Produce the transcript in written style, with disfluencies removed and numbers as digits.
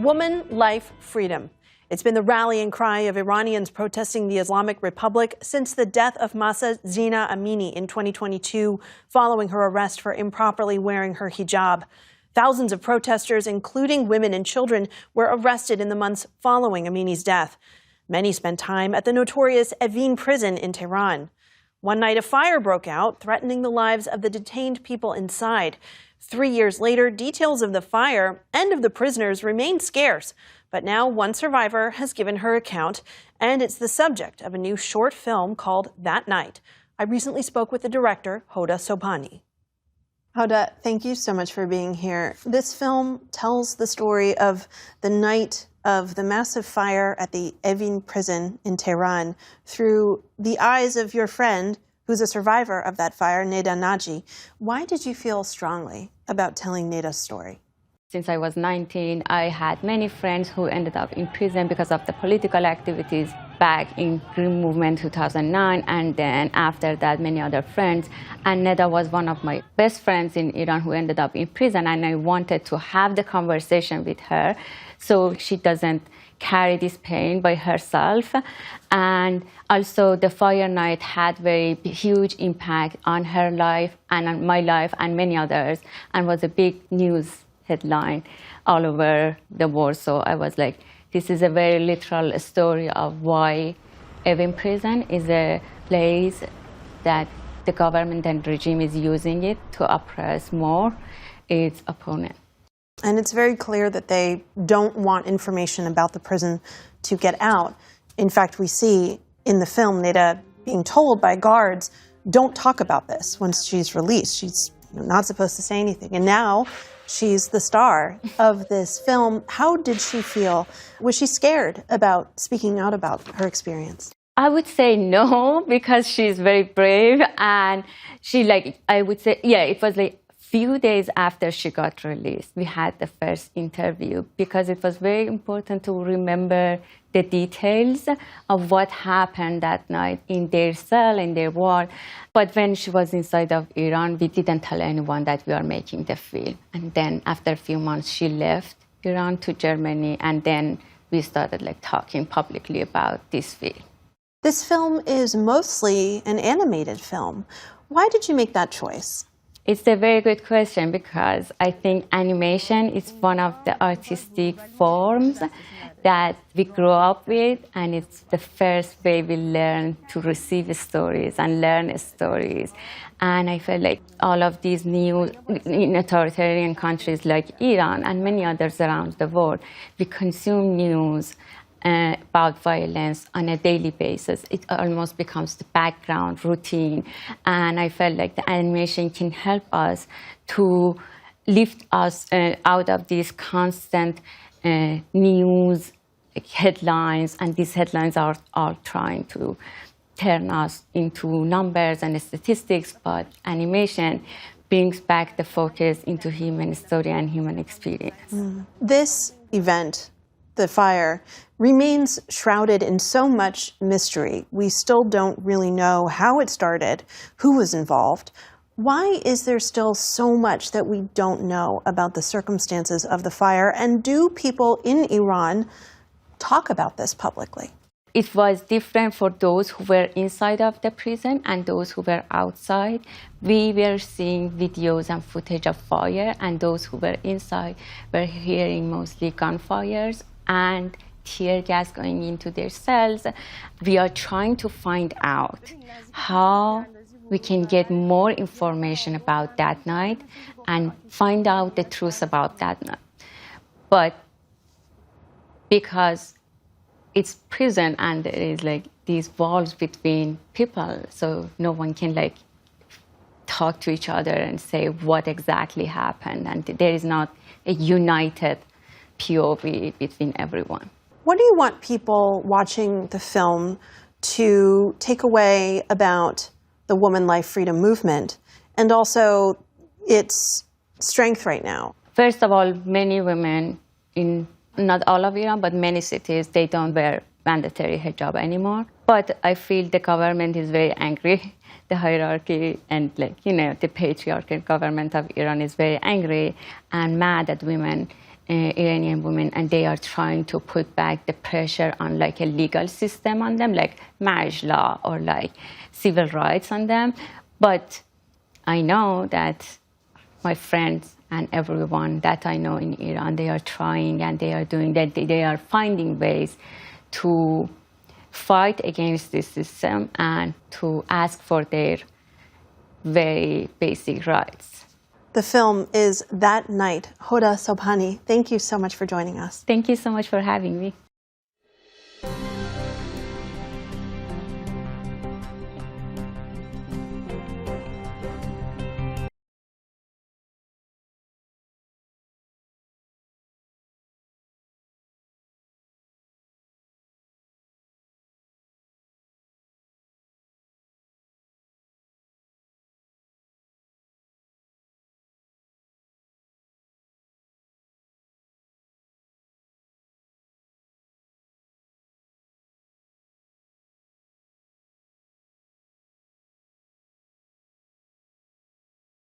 Woman, life, freedom. It's been the rallying cry of Iranians protesting the Islamic Republic since the death of Mahsa Zina Amini in 2022, following her arrest for improperly wearing her hijab. Thousands of protesters, including women and children, were arrested in the months following Amini's death. Many spent time at the notorious Evin prison in Tehran. One night, a fire broke out, threatening the lives of the detained people inside. 3 years later, details of the fire and of the prisoners remain scarce. But now one survivor has given her account, and it's the subject of a new short film called That Night. I recently spoke with the director, Hoda Sobhani. Hoda, thank you so much for being here. This film tells the story of the night of the massive fire at the Evin prison in Tehran through the eyes of your friend, who's a survivor of that fire, Neda Naji. Why did you feel strongly about telling Neda's story? Since I was 19, I had many friends who ended up in prison because of the political activities back in Green Movement 2009, and then after that, many other friends. And Neda was one of my best friends in Iran who ended up in prison, and I wanted to have the conversation with her so she doesn't carry this pain by herself. And also the fire night had very huge impact on her life and on my life and many others, and was a big news headline all over the world. So I was like, this is a very literal story of why Evin prison is a place that the government and regime is using it to oppress more its opponent. And it's very clear that they don't want information about the prison to get out. In fact, we see in the film Neda being told by guards, don't talk about this once she's released. She's not supposed to say anything. And now she's the star of this film. How did she feel? Was she scared about speaking out about her experience? I would say no, because she's very brave. And I would say, it was like few days after she got released, we had the first interview, because it was very important to remember the details of what happened that night in their cell, in their ward. But when she was inside of Iran, we didn't tell anyone that we are making the film. And then after a few months, she left Iran to Germany, and then we started talking publicly about this film. This film is mostly an animated film. Why did you make that choice? It's a very good question, because I think animation is one of the artistic forms that we grow up with, and it's the first way we learn to receive stories and learn stories. And I feel like all of these new in authoritarian countries like Iran and many others around the world, we consume news about violence on a daily basis. It almost becomes the background routine. And I felt like the animation can help us to lift us out of these constant news headlines. And these headlines are all trying to turn us into numbers and statistics, but animation brings back the focus into human story and human experience. This event, the fire, remains shrouded in so much mystery. We still don't really know how it started, who was involved. Why is there still so much that we don't know about the circumstances of the fire? And do people in Iran talk about this publicly? It was different for those who were inside of the prison and those who were outside. We were seeing videos and footage of fire, and those who were inside were hearing mostly gunfires and tear gas going into their cells. We are trying to find out how we can get more information about that night and find out the truth about that night. But because it's prison and there is these walls between people, so no one can talk to each other and say what exactly happened, and there is not a united POV between everyone. What do you want people watching the film to take away about the Woman, Life, Freedom movement, and also its strength right now? First of all, many women in not all of Iran, but many cities, they don't wear mandatory hijab anymore. But I feel the government is very angry. The hierarchy and the patriarchal government of Iran is very angry and mad at women Iranian women, and they are trying to put back the pressure on like a legal system on them, like marriage law or like civil rights on them. But I know that my friends and everyone that I know in Iran, they are trying and they are doing that. They are finding ways to fight against this system and to ask for their very basic rights. The film is That Night. Hoda Sobhani, thank you so much for joining us. Thank you so much for having me.